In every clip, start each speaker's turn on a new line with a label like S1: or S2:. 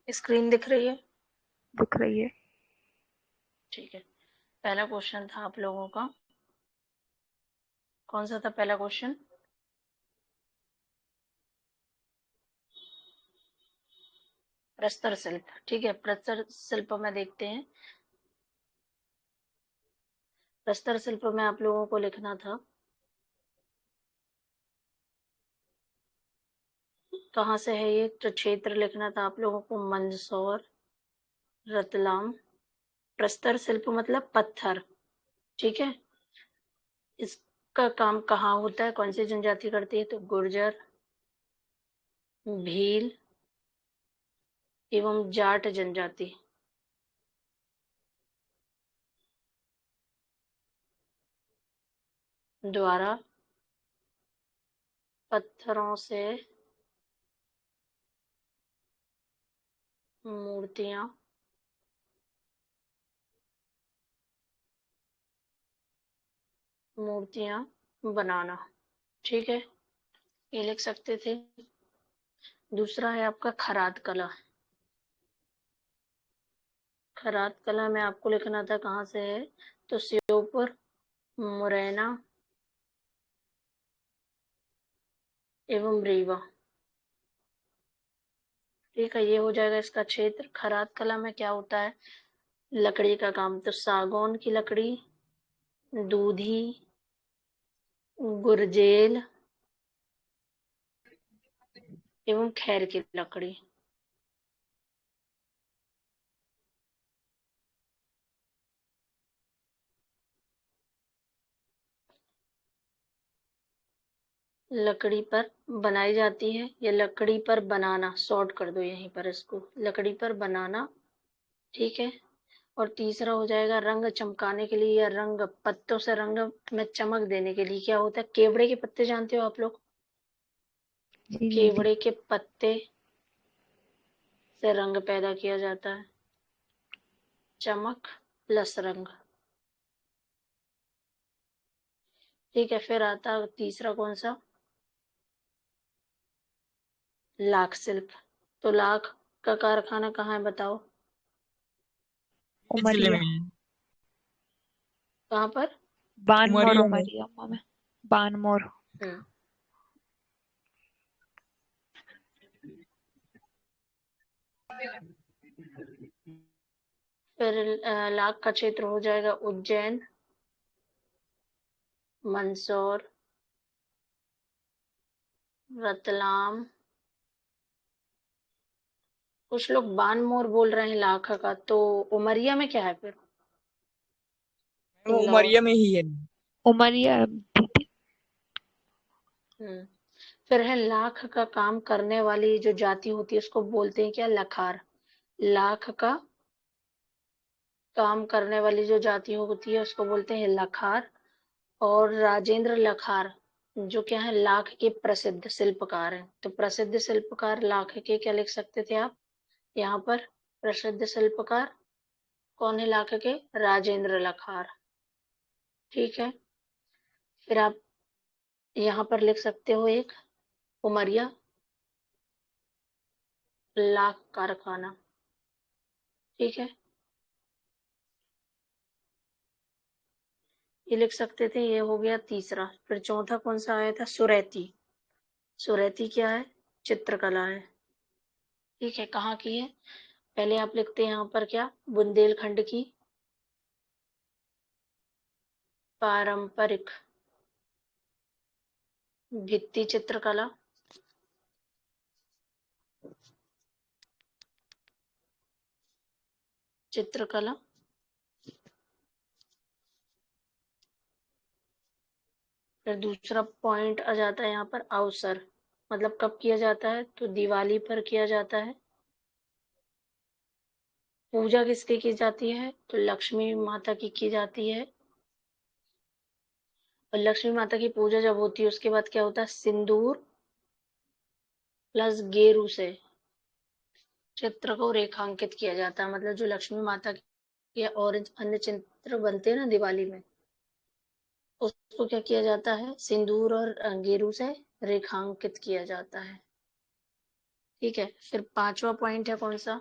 S1: Screen दिख रही है?
S2: दिख रही है।
S1: ठीक है। पहला क्वेश्चन था आप लोगों का, कौन सा था पहला क्वेश्चन? प्रस्तर शिल्प। ठीक है, प्रस्तर शिल्प में देखते हैं। प्रस्तर शिल्प में आप लोगों को लिखना था, कहाँ से है ये, तो क्षेत्र लिखना था आप लोगों को मंदसौर, रतलाम। प्रस्तर शिल्प मतलब पत्थर। ठीक है, इसका काम कहाँ होता है, कौन सी जनजाति करती है, तो गुर्जर, भील एवं जाट जनजाति द्वारा पत्थरों से मूर्तियां बनाना। ठीक है, ये लिख सकते थे। दूसरा है आपका खराद कला। खराद कला में आपको लिखना था कहाँ से है, तो श्योपुर, मुरैना एवं रीवा। ठीक है, ये हो जाएगा इसका क्षेत्र। खराद कला में क्या होता है, लकड़ी का काम, तो सागौन की लकड़ी, दूधी, गुर्जेल एवं खैर की लकड़ी। लकड़ी पर बनाई जाती है, या लकड़ी पर बनाना, शॉर्ट कर दो यहीं पर इसको, लकड़ी पर बनाना। ठीक है, और तीसरा हो जाएगा रंग चमकाने के लिए, या रंग पत्तों से रंग में चमक देने के लिए क्या होता है, केवड़े के पत्ते जानते हो आप लोग?
S2: जी जी जी।
S1: केवड़े के पत्ते से रंग पैदा किया जाता है, चमक प्लस रंग। ठीक है, फिर आता है तीसरा कौन सा, लाख शिल्प। तो लाख का कारखाना कहाँ है बताओ?
S3: किस जिले
S2: उमरिया।
S3: में है?
S1: कहाँ पर?
S2: बानमोर,
S3: उमरिया में।
S2: उमरिया में। बानमोर।
S1: हम्म। फिर लाख का क्षेत्र हो जाएगा उज्जैन, मंदसौर, रतलाम। कुछ लोग बानमोर बोल रहे हैं लाख का, तो उमरिया में क्या है फिर?
S3: वो
S1: इंदौर।
S3: उमरिया में ही है।
S2: उमरिया।
S1: हम्म। फिर है लाख का काम करने वाली जो जाति होती है उसको बोलते हैं क्या, लखार। लाख का काम करने वाली जो जाति होती है उसको बोलते हैं लखार। और राजेंद्र लखार जो क्या है, लाख के प्रसिद्ध शिल्पकार हैं। तो प्रसिद्ध शिल्पकार लाख के क्या लिख सकते थे आप यहाँ पर, प्रसिद्ध शिल्पकार कौन है लाख के, राजेंद्र लखार। ठीक है, फिर आप यहाँ पर लिख सकते हो एक उमरिया लाख कारखाना। ठीक है, ये लिख सकते थे, ये हो गया तीसरा। फिर चौथा कौन सा आया था, सुरैती। सुरैती क्या है, चित्रकला है। ठीक है, कहाँ की है, पहले आप लिखते हैं यहाँ पर क्या, बुंदेलखंड की पारंपरिक भित्ति चित्रकला। चित्रकला। फिर दूसरा पॉइंट आ जाता है यहाँ पर अवसर, मतलब कब किया जाता है, तो दिवाली पर किया जाता है। पूजा किसकी की जाती है, तो लक्ष्मी माता की जाती है। और लक्ष्मी माता की पूजा जब होती है उसके बाद क्या होता है, सिंदूर प्लस गेरू से चित्र को रेखांकित किया जाता है। मतलब जो लक्ष्मी माता के और अन्य चित्र बनते हैं ना दिवाली में, उसको क्या किया जाता है, सिंदूर और गेरू से रेखांकित किया जाता है। ठीक है, फिर पांचवा पॉइंट है कौन सा,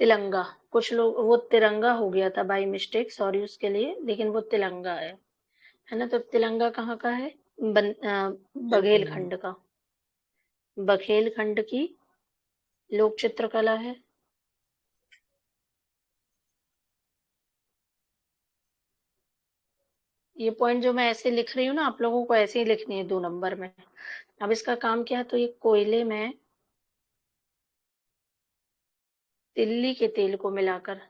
S1: तिलंगा। कुछ लोग वो तिरंगा हो गया था बाय मिस्टेक, सॉरी उसके लिए, लेकिन वो तिलंगा है ना। तो तिलंगा कहाँ का है?
S3: बिल्कुल मैम।
S1: बघेलखंड का। बघेलखंड की लोक चित्रकला है। ये पॉइंट जो मैं ऐसे लिख रही हूँ ना, आप लोगों को ऐसे ही लिखनी है 2 नंबर में। अब इसका काम क्या है, तो ये कोयले में तिल्ली के तेल को मिलाकर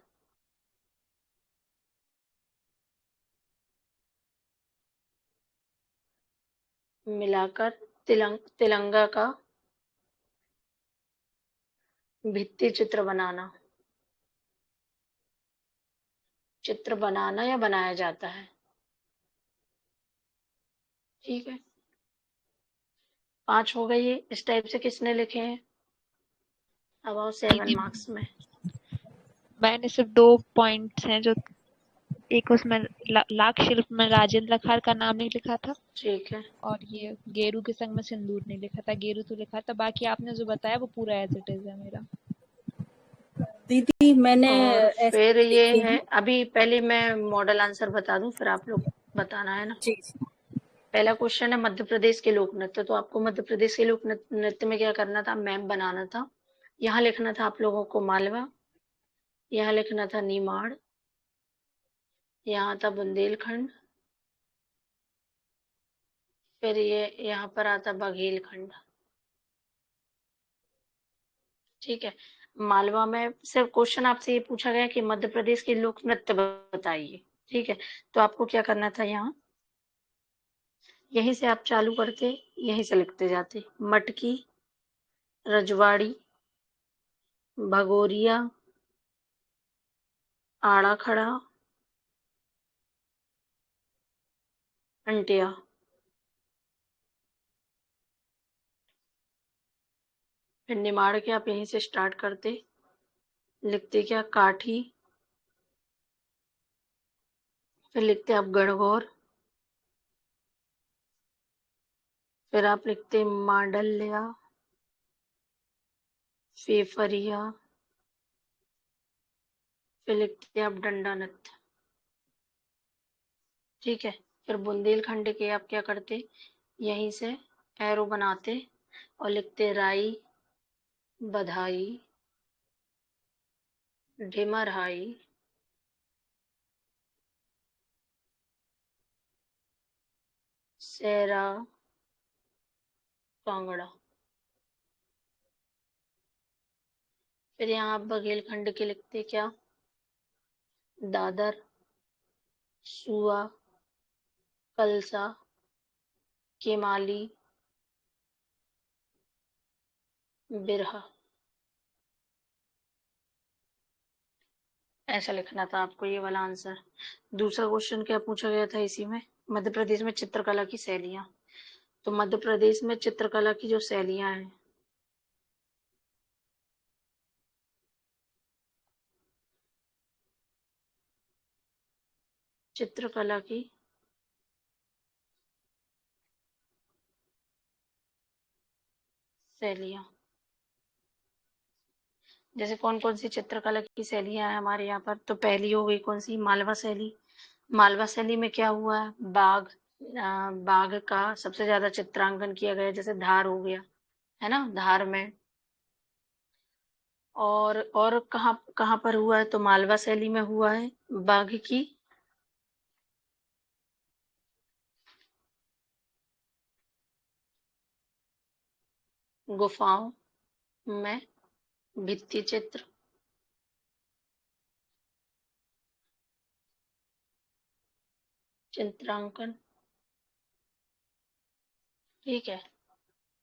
S1: मिलाकर तिलंगा का भित्ति चित्र बनाना या बनाया जाता है। ठीक है, 5 हो गए ये। इस टाइप से किसने लिखे हैं? अब आओ 7
S2: दीदी
S1: मार्क्स में।
S2: मैंने सिर्फ 2 पॉइंट्स हैं जो एक उसमें लाख शिल्प में राजेंद्र लखार का नाम नहीं लिखा था,
S1: ठीक है,
S2: और ये गेरू के संग में सिंदूर नहीं लिखा था। गेरू तो लिखा था, बाकी आपने जो बताया वो पूरा एज इट इज है मेरा।
S3: दीदी मैंने
S1: और
S3: ऐसे
S1: फिर
S3: भी
S1: ये
S3: देखे
S1: है,
S3: हैं।
S1: अभी पहले मैं मॉडल आंसर बता दूं, फिर आप लोग बताना, है ना।
S3: जी।
S1: पहला क्वेश्चन है मध्य प्रदेश के लोक नृत्य। तो आपको मध्य प्रदेश के लोक नृत्य में क्या करना था? मैप बनाना था। यहाँ लिखना था आप लोगों को मालवा, यहाँ लिखना था निमाड़, यहाँ था बुंदेलखंड, फिर ये यहाँ पर आता बघेलखंड। ठीक है, मालवा में सिर्फ क्वेश्चन आपसे ये पूछा गया कि मध्य प्रदेश के लोक नृत्य बताइए। ठीक है, तो आपको क्या करना था, यहाँ यहीं से आप चालू करते, यहीं से लिखते जाते। मटकी, रजवाड़ी, भगोरिया, आड़ा खड़ा, अंटिया। फिर निमाड़ के आप यहीं से स्टार्ट करते, लिखते क्या? काठी, फिर लिखते आप गणगौर, फिर आप लिखते मांडल्या, फेफरिया, फिर लिखते आप डंडा नृत्य। ठीक है, फिर बुंदेलखंड के आप क्या करते, यहीं से एरो बनाते और लिखते राई, बधाई, ढिमरहाई, सेरा, कांगड़ा। फिर यहाँ आप बघेलखंड के लिखते क्या? दादर, सुआ, कलसा, केमाली, बिरहा। ऐसा लिखना था आपको ये वाला आंसर। दूसरा क्वेश्चन क्या पूछा गया था इसी में? मध्य प्रदेश में चित्रकला की शैलियां। तो मध्य प्रदेश में चित्रकला की जो शैलियां हैं, चित्रकला की शैलियां, जैसे कौन कौन सी चित्रकला की शैलियां हैं हमारे यहाँ पर। तो पहली हो गई कौन सी? मालवा शैली। मालवा शैली में क्या हुआ है? बाघ का सबसे ज्यादा चित्रांकन किया गया, जैसे धार हो गया, है ना, धार में। और कहाँ कहाँ पर हुआ है? तो मालवा शैली में हुआ है बाघ की गुफाओं में भित्ति चित्र, चित्रांकन। ठीक है,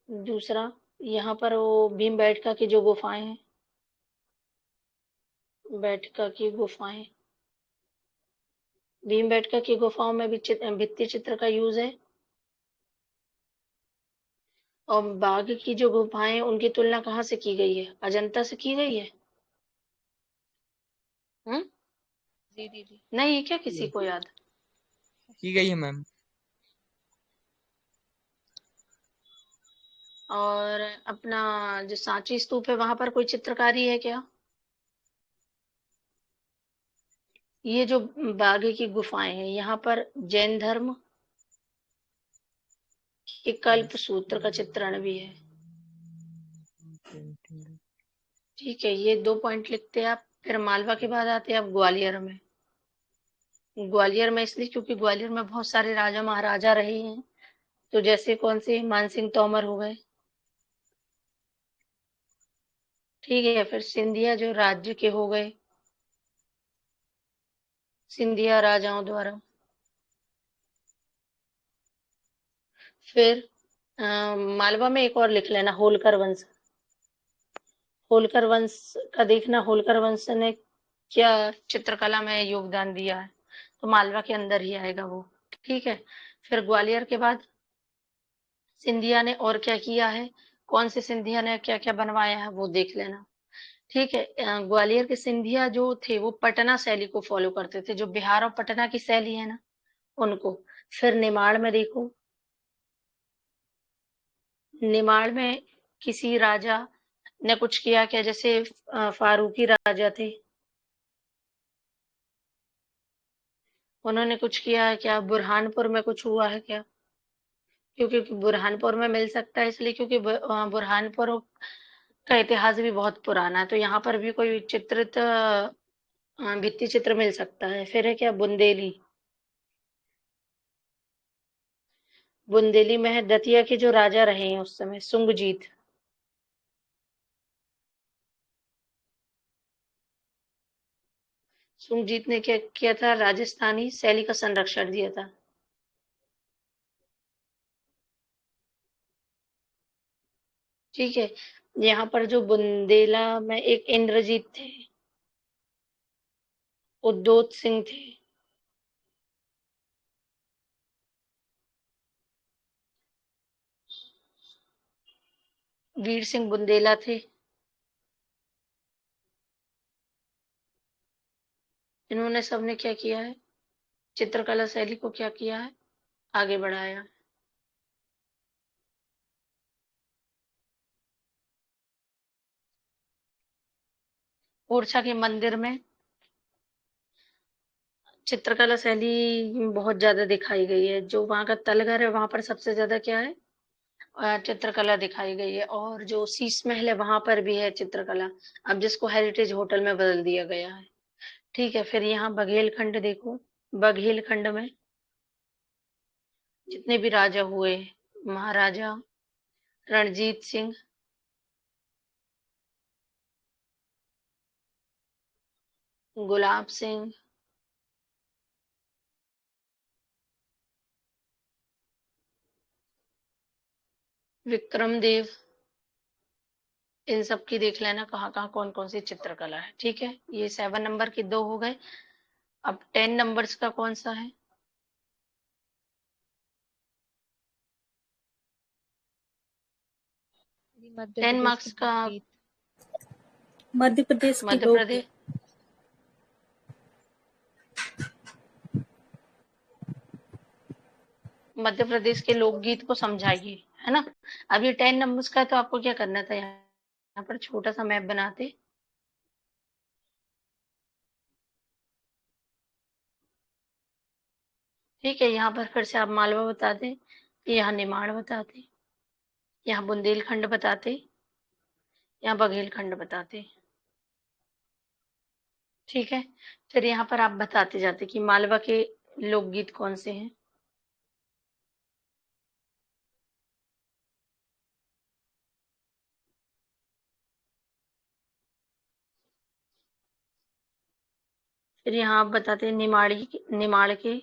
S1: दूसरा यहाँ पर वो भीमबेटका की जो गुफाएं हैं, बेटका की गुफाएं, भीमबेटका की गुफाओं में भी भित्ति चित्र का यूज है। और बाघ की जो गुफाएं हैं, उनकी तुलना कहाँ से की गई है? अजंता से की गई है। हम्म,
S2: जी दीदी।
S1: नहीं है क्या किसी को याद?
S3: की गई है मैम।
S1: और अपना जो सांची स्तूप है, वहां पर कोई चित्रकारी है क्या? ये जो बाघे की गुफाएं हैं, यहाँ पर जैन धर्म के कल्प सूत्र का चित्रण भी है। ठीक है, ये 2 पॉइंट लिखते हैं आप। फिर मालवा के बाद आते हैं आप ग्वालियर में। ग्वालियर में इसलिए क्योंकि ग्वालियर में बहुत सारे राजा महाराजा रहे हैं। तो जैसे कौन से, मानसिंह तोमर हो गए। ठीक है, फिर सिंधिया जो राज्य के हो गए, सिंधिया राजाओं द्वारा। फिर मालवा में एक और लिख लेना, होलकर वंश। होलकर वंश का देखना, होलकर वंश ने क्या चित्रकला में योगदान दिया है, तो मालवा के अंदर ही आएगा वो। ठीक है, फिर ग्वालियर के बाद सिंधिया ने और क्या किया है, कौन से सिंधिया ने क्या क्या बनवाया है, वो देख लेना। ठीक है, ग्वालियर के सिंधिया जो थे वो पटना शैली को फॉलो करते थे, जो बिहार और पटना की शैली है ना, उनको। फिर निमाड़ में देखो, निमाड़ में किसी राजा ने कुछ किया क्या, जैसे फारूकी राजा थे, उन्होंने कुछ किया है क्या? बुरहानपुर में कुछ हुआ है क्या? क्योंकि बुरहानपुर में मिल सकता है इसलिए क्योंकि बुरहानपुर का इतिहास भी बहुत पुराना है, तो यहाँ पर भी कोई चित्रित भित्ति चित्र मिल सकता है। फिर है क्या, बुंदेली। बुंदेली में है दतिया के जो राजा रहे हैं उस समय, सुंगजीत। सुंगजीत ने क्या किया था, राजस्थानी शैली का संरक्षण दिया था। ठीक है, यहाँ पर जो बुंदेला में एक इंद्रजीत थे, उद्योत सिंह थे, वीर सिंह बुंदेला थे। इन्होंने सबने क्या किया है, चित्रकला शैली को क्या किया है, आगे बढ़ाया। ओरछा के मंदिर में चित्रकला शैली बहुत ज्यादा दिखाई गई है। जो वहां का तलघर है वहां पर सबसे ज्यादा क्या है, चित्रकला दिखाई गई है। और जो शीश महल है वहां पर भी है चित्रकला, अब जिसको हेरिटेज होटल में बदल दिया गया है। ठीक है, फिर यहाँ बघेलखंड देखो। बघेलखंड में जितने भी राजा हुए, महाराजा रणजीत सिंह, गुलाब सिंह, विक्रम देव, इन सब की देख लेना कहाँ कहाँ कौन कौन सी चित्रकला है। ठीक है, ये 7 नंबर के 2 हो गए। अब 10 नंबर्स का कौन सा है,
S2: मध्य
S1: 10
S2: प्रदेश के
S1: मार्क्स का।
S2: लोकगीत।
S4: मध्य प्रदेश की
S1: मध्य
S4: लोकगीत।
S1: प्रदेश, मध्य प्रदेश के लोकगीत को समझाइए, है ना। अब ये 10 नंबर्स का है, तो आपको क्या करना था, यहाँ पर छोटा सा मैप बनाते। ठीक है, यहाँ पर फिर से आप मालवा बता दें, यहाँ निमाड़ बताते, यहाँ बुंदेलखंड बताते, यहाँ बघेलखंड बताते। ठीक है, फिर यहाँ पर आप बताते जाते कि मालवा के लोकगीत कौन से हैं। फिर यहाँ आप बताते हैं निमाड़ के,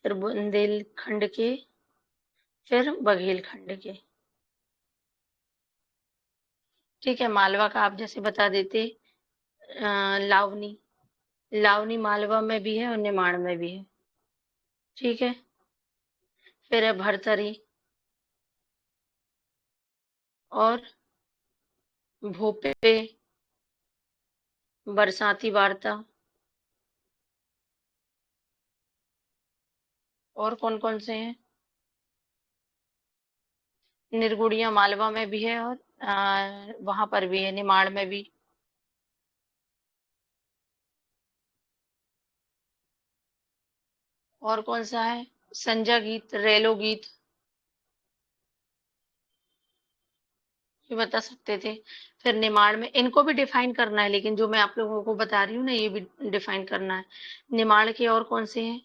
S1: फिर बुंदेलखंड के, फिर बघेलखंड के। ठीक है, मालवा का आप जैसे बता देते, लावनी। लावनी मालवा में भी है और निमाड़ में भी है। ठीक है, फिर है भरथरी और भोपे, बरसाती वार्ता, और कौन कौन से हैं, निर्गुड़िया मालवा में भी है और वहां पर भी है, निमाड़ में भी। और कौन सा है? संजा गीत, रेलो गीत, ये बता सकते थे। फिर निमाड़ में, इनको भी डिफाइन करना है, लेकिन जो मैं आप लोगों को बता रही हूँ ना, ये भी डिफाइन करना है। निमाड़ के और कौन से हैं?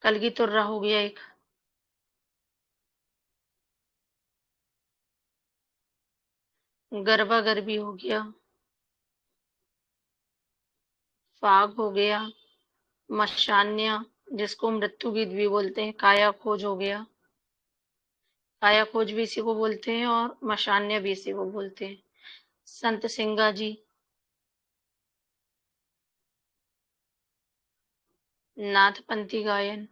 S1: कलगी तुर्रा हो गया एक, गरबा गरबी हो गया, फाग हो गया, मशान्या जिसको मृत्यु गीत भी बोलते हैं, काया खोज हो गया, काया खोज भी इसी को बोलते हैं और मशान्या भी इसी को बोलते हैं। संत सिंगा जी, नाथपंथी गायन।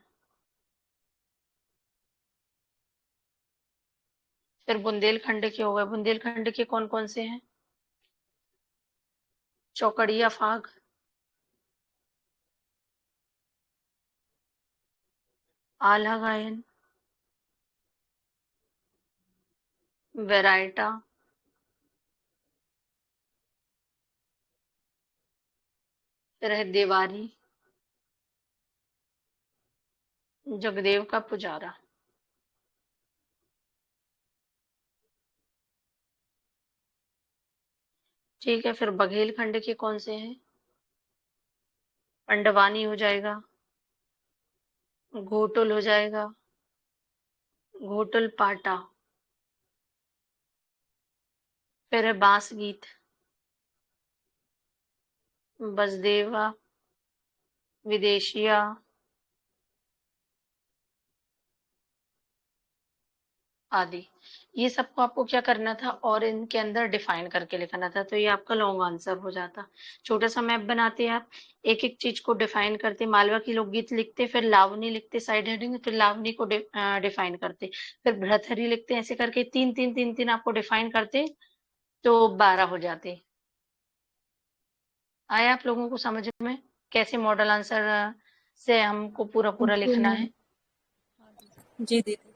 S1: फिर बुंदेलखंड के हो गए, बुंदेलखंड के कौन कौन से हैं? चौकड़िया फाग, आल्हा गायन, वेराइटा, फिर है देवारी, जगदेव का पुजारा। ठीक है, फिर बघेलखंड के कौन से हैं? पंडवानी हो जाएगा, घोटुल हो जाएगा, घोटुल पाटा, फिर है बांस गीत, बसदेवा, विदेशिया, आदि। ये सबको आपको क्या करना था और इनके अंदर डिफाइन करके लिखना था, तो ये आपका लॉन्ग आंसर हो जाता। छोटा सा मैप बनाते आप, एक एक चीज को डिफाइन करते, मालवा की लोकगीत लिखते, फिर लावनी लिखते साइड हेडिंग, फिर लावनी को डिफाइन करते, फिर भ्रतहरी लिखते, ऐसे करके तीन तीन तीन तीन आपको डिफाइन करते तो 12 हो जाते। आया आप लोगों को समझ में कैसे मॉडल आंसर से हमको पूरा पूरा
S4: जी
S1: लिखना
S4: मैम।
S1: है?
S4: जी दीदी।